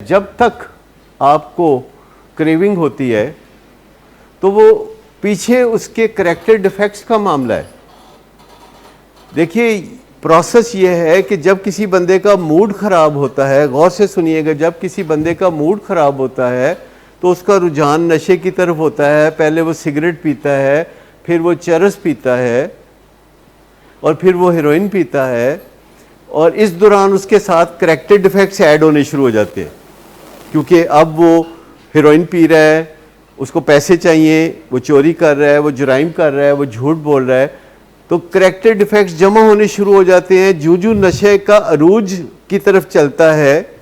जब तक आपको क्रेविंग होती है तो वो पीछे उसके करैक्टर डिफेक्ट्स का मामला है। देखिए प्रोसेस ये है कि जब किसी बंदे का मूड ख़राब होता है, गौर से सुनिएगा, जब किसी बंदे का मूड ख़राब होता है तो उसका रुझान नशे की तरफ होता है। पहले वो सिगरेट पीता है, फिर वो चरस पीता है और फिर वो हेरोइन पीता है, और इस दौरान उसके साथ करैक्टर डिफेक्ट्स ऐड होने शुरू हो जाते हैं, क्योंकि अब वो हेरोइन पी रहा है, उसको पैसे चाहिए, वो चोरी कर रहा है, वो जुराइम कर रहा है, वो झूठ बोल रहा है, तो करैक्टर डिफेक्ट्स जमा होने शुरू हो जाते हैं। जूं नशे का अरूज की तरफ चलता है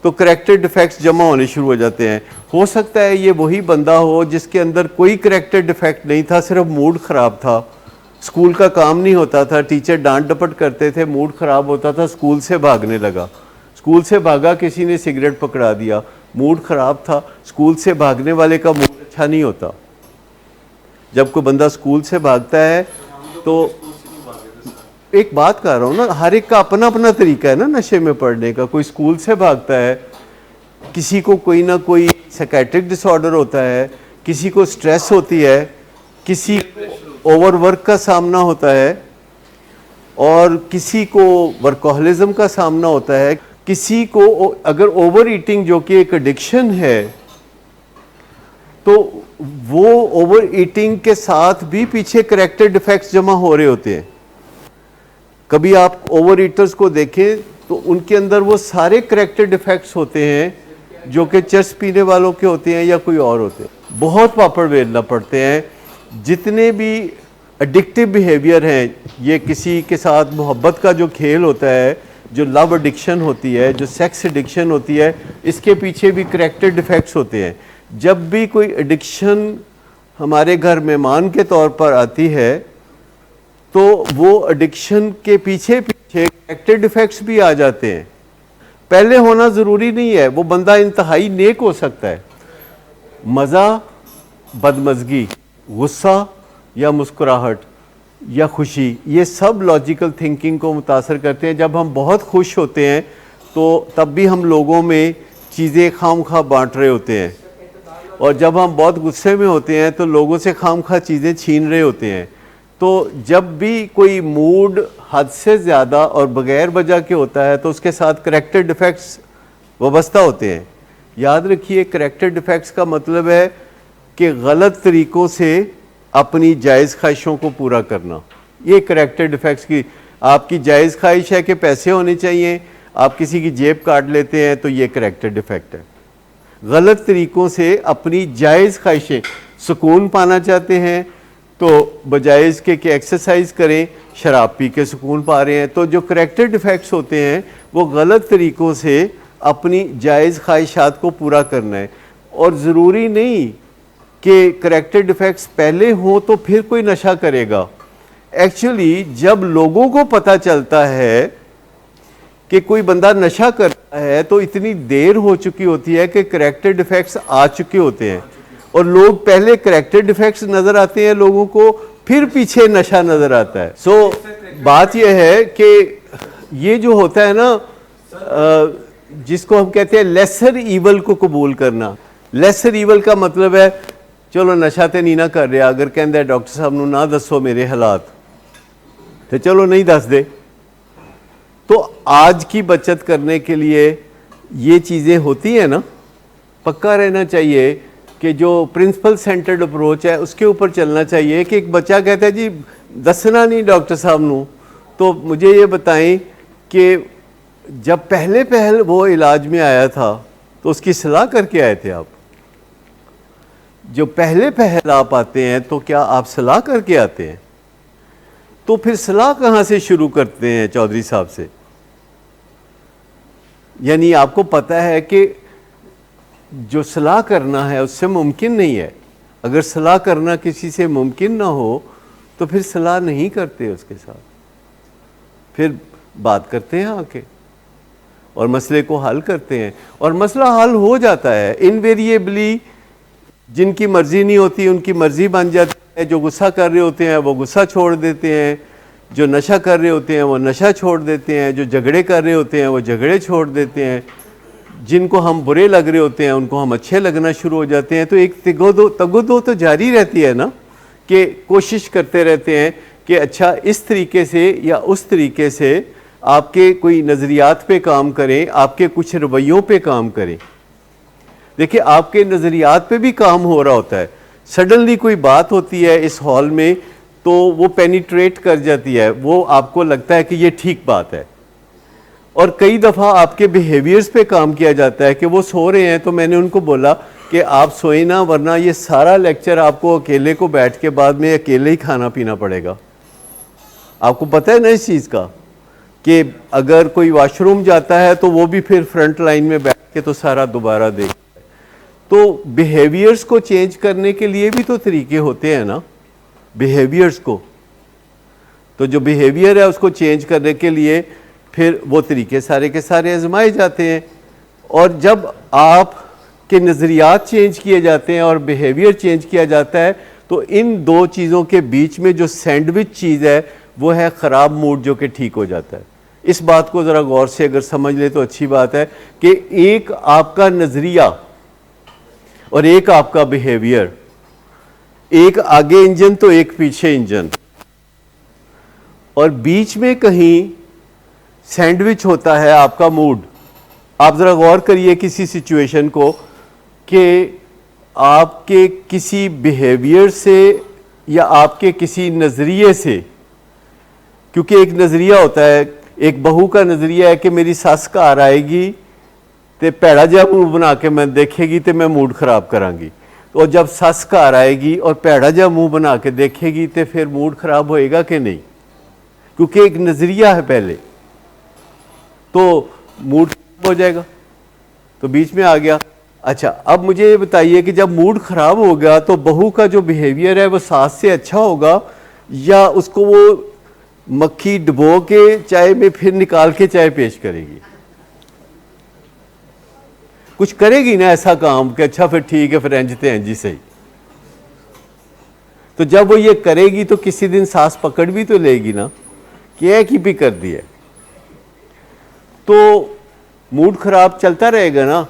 तो करैक्टर डिफेक्ट्स जमा होने शुरू हो जाते हैं। हो सकता है ये वही बंदा हो जिसके अंदर कोई करैक्टर डिफेक्ट नहीं था, सिर्फ मूड ख़राब था, स्कूल का काम नहीं होता था, टीचर डांट डपट करते थे, मूड ख़राब होता था, स्कूल से भागने लगा, स्कूल से भागा, किसी ने सिगरेट पकड़ा दिया, मूड ख़राब था। स्कूल से भागने वाले का मूड अच्छा नहीं होता। जब कोई बंदा स्कूल से भागता है तो एक बात कर रहा हूँ ना, हर एक का अपना अपना तरीका है ना नशे में पड़ने का। कोई स्कूल से भागता है, किसी को कोई ना कोई साइकेट्रिक डिसऑर्डर होता है, किसी को स्ट्रेस होती है, किसी ओवरवर्क का सामना होता है, और किसी को वर्कोहलिज्म का सामना होता है, किसी को अगर ओवर ईटिंग जो कि एक एडिक्शन है तो वो ओवर ईटिंग के साथ भी पीछे करैक्टर डिफेक्ट्स जमा हो रहे होते हैं। कभी आप ओवर ईटर्स को देखें तो उनके अंदर वो सारे करैक्टर डिफेक्ट्स होते हैं जो कि चर्स पीने वालों के होते हैं या कोई और होते हैं। बहुत पापड़ बेलना पड़ते हैं। जितने भी एडिक्टिव बिहेवियर हैं, ये किसी के साथ मोहब्बत का जो खेल होता है, जो लव एडिक्शन होती है, जो सेक्स एडिक्शन होती है, इसके पीछे भी करैक्टर डिफेक्ट्स होते हैं। जब भी कोई एडिक्शन हमारे घर मेहमान के तौर पर आती है तो वो एडिक्शन के पीछे पीछे करैक्टर डिफेक्ट्स भी आ जाते हैं। पहले होना ज़रूरी नहीं है, वो बंदा इंतहाई नेक हो सकता है। मज़ा, बदमज़गी, गुस्सा या मुस्कुराहट या खुशी, ये सब लॉजिकल थिंकिंग को मुतासर करते हैं। जब हम बहुत खुश होते हैं तो तब भी हम लोगों में चीज़ें खामखा बांट रहे होते हैं, और जब हम बहुत गुस्से में होते हैं तो लोगों से खामखा चीज़ें छीन रहे होते हैं। तो जब भी कोई मूड हद से ज़्यादा और बग़ैर वजह के होता है तो उसके साथ करैक्टर डिफेक्ट्स वाबस्ता होते हैं। याद रखिए, करैक्टर डिफेक्ट्स का मतलब है कि गलत तरीक़ों से अपनी जायज़ ख्वाहिशों को पूरा करना। ये करैक्टर डिफेक्ट्स की, आपकी जायज़ ख्वाहिश है कि पैसे होने चाहिए, आप किसी की जेब काट लेते हैं तो ये करैक्टर डिफेक्ट है। गलत तरीक़ों से अपनी जायज़ ख्वाहिशें, सुकून पाना चाहते हैं तो बजाय इसके कि एक्सरसाइज करें, शराब पी के सुकून पा रहे हैं। तो जो करैक्टर डिफेक्ट्स होते हैं वो गलत तरीक़ों से अपनी जायज़ ख्वाहिशात को पूरा करना है। और ज़रूरी नहीं कि करैक्टर डिफेक्ट्स पहले हों तो फिर कोई नशा करेगा। एक्चुअली जब लोगों को पता चलता है कि कोई बंदा नशा करता है तो इतनी देर हो चुकी होती है कि करैक्टर डिफेक्ट्स आ चुके होते हैं, और लोग पहले करैक्टर डिफेक्ट्स नज़र आते हैं लोगों को, फिर पीछे नशा नज़र आता है। बात यह है कि ये जो होता है ना, जिसको हम कहते हैं लेसर ईवल को कबूल करना। लेसर ईवल का मतलब है चलो नशा तो नहीं ना कर रहा, अगर कहता डॉक्टर साहब नूं ना दसो मेरे हालात तो चलो नहीं दस दे। तो आज की बचत करने के लिए ये चीज़ें होती हैं ना, पक्का रहना चाहिए कि जो प्रिंसिपल सेंटर्ड अप्रोच है उसके ऊपर चलना चाहिए। कि एक बच्चा कहता है जी दसना नहीं डॉक्टर साहब नूं, तो मुझे ये बताएं कि जब पहले वो इलाज में आया था तो उसकी सलाह करके आए थे आप? जो पहले आप आते हैं तो क्या आप सलाह करके आते हैं? तो फिर सलाह कहाँ से शुरू करते हैं चौधरी साहब से? यानी आपको पता है कि जो सलाह करना है उससे मुमकिन नहीं है। अगर सलाह करना किसी से मुमकिन ना हो तो फिर सलाह नहीं करते उसके साथ, फिर बात करते हैं आके और मसले को हल करते हैं, और मसला हल हो जाता है इनवेरिएबली। जिनकी मर्ज़ी नहीं होती उनकी मर्ज़ी बन जाती है। जो गुस्सा कर रहे होते हैं वो गुस्सा छोड़ देते हैं, जो नशा कर रहे होते हैं वो नशा छोड़ देते हैं, जो झगड़े कर रहे होते हैं वो झगड़े छोड़ देते हैं, जिनको हम बुरे लग रहे होते हैं उनको हम अच्छे लगना शुरू हो जाते हैं। तो एक तगोदो तो जारी रहती है ना, कि कोशिश करते रहते हैं कि अच्छा इस तरीके से या उस तरीके से आपके कोई नज़रियात पे काम करें, आपके कुछ रवैयों पे काम करें। देखिए आपके नज़रियात पे भी काम हो रहा होता है, सडनली कोई बात होती है इस हॉल में तो वो पेनिट्रेट कर जाती है, वो आपको लगता है कि ये ठीक बात है। और कई दफ़ा आपके बिहेवियर्स पे काम किया जाता है कि वो सो रहे हैं तो मैंने उनको बोला कि आप सोए ना, वरना ये सारा लेक्चर आपको अकेले को बैठ के बाद में अकेले ही खाना पीना पड़ेगा। आपको पता है ना इस चीज़ का कि अगर कोई वॉशरूम जाता है तो वो भी फिर फ्रंट लाइन में बैठ के तो सारा दोबारा देख। तो बिहेवियर्स को चेंज करने के लिए भी तो तरीके होते हैं ना, बिहेवियर्स को। तो जो बिहेवियर है उसको चेंज करने के लिए फिर वो तरीके सारे के सारे आजमाए जाते हैं। और जब आप के नज़रियात चेंज किए जाते हैं और बिहेवियर चेंज किया जाता है तो इन दो चीज़ों के बीच में जो सैंडविच चीज़ है वो है ख़राब मूड, जो कि ठीक हो जाता है। इस बात को ज़रा गौर से अगर समझ ले तो अच्छी बात है कि एक आपका नज़रिया और एक आपका बिहेवियर, एक आगे इंजन तो एक पीछे इंजन, और बीच में कहीं सैंडविच होता है आपका मूड। आप ज़रा गौर करिए किसी सिचुएशन को कि आपके किसी बिहेवियर से या आपके किसी नज़रिए से, क्योंकि एक नज़रिया होता है, एक बहू का नज़रिया है कि मेरी सस घर आएगी तो भैड़ा जिहा मूड बना के मैं देखेगी तो मैं मूड ख़राब करांगी। तो जब सस घर आएगी और भैड़ा जिहा मुँह बना के देखेगी तो फिर मूड ख़राब होएगा कि नहीं, क्योंकि एक नज़रिया है पहले, तो मूड हो जाएगा। तो बीच में आ गया। अच्छा अब मुझे ये बताइए कि जब मूड ख़राब हो गया तो बहू का जो बिहेवियर है वो सास से अच्छा होगा या उसको वो मक्खी डुबो के चाय में फिर निकाल के चाय पेश करेगी? कुछ करेगी ना ऐसा काम कि अच्छा फिर ठीक है फिर इंजते हैं जी सही। तो जब वो ये करेगी तो किसी दिन सास पकड़ भी तो लेगी ना कि एक ही भी कर दिया, तो मूड खराब चलता रहेगा ना।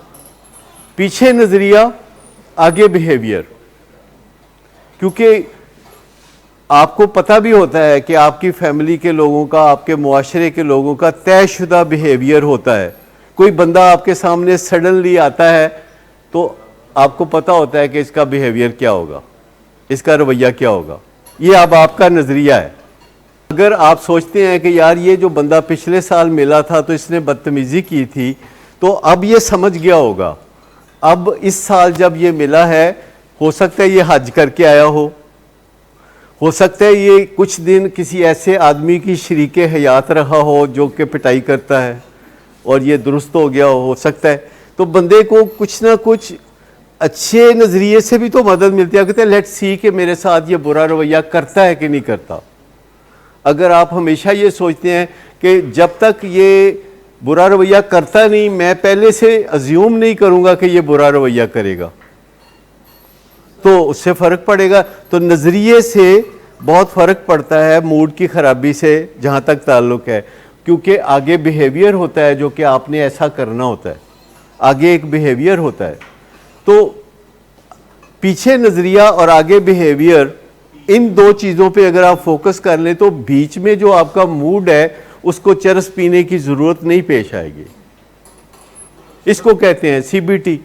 पीछे नज़रिया आगे बिहेवियर, क्योंकि आपको पता भी होता है कि आपकी फैमिली के लोगों का, आपके मुआशरे के लोगों का तयशुदा बिहेवियर होता है। कोई बंदा आपके सामने सडनली आता है तो आपको पता होता है कि इसका बिहेवियर क्या होगा, इसका रवैया क्या होगा। ये अब आपका नज़रिया है। अगर आप सोचते हैं कि यार ये जो बंदा पिछले साल मिला था तो इसने बदतमीज़ी की थी, तो अब ये समझ गया होगा, अब इस साल जब ये मिला है हो सकता है ये हज करके आया हो सकता है ये कुछ दिन किसी ऐसे आदमी की शरीके हयात रहा हो जो कि पिटाई करता है और ये दुरुस्त हो गया हो सकता है। तो बंदे को कुछ ना कुछ अच्छे नज़रिए से भी तो मदद मिलती है। कहते हैं लेट्स सी कि मेरे साथ ये बुरा रवैया करता है कि नहीं करता। अगर आप हमेशा ये सोचते हैं कि जब तक ये बुरा रवैया करता नहीं, मैं पहले से अज्यूम नहीं करूँगा कि ये बुरा रवैया करेगा, तो उससे फ़र्क पड़ेगा। तो नज़रिए से बहुत फ़र्क पड़ता है मूड की ख़राबी से जहाँ तक ताल्लुक़ है, क्योंकि आगे बिहेवियर होता है जो कि आपने ऐसा करना होता है, आगे एक बिहेवियर होता है। तो पीछे नज़रिया और आगे बिहेवियर, इन दो चीज़ों पे अगर आप फोकस कर लें तो बीच में जो आपका मूड है उसको चरस पीने की ज़रूरत नहीं पेश आएगी। इसको कहते हैं CBT।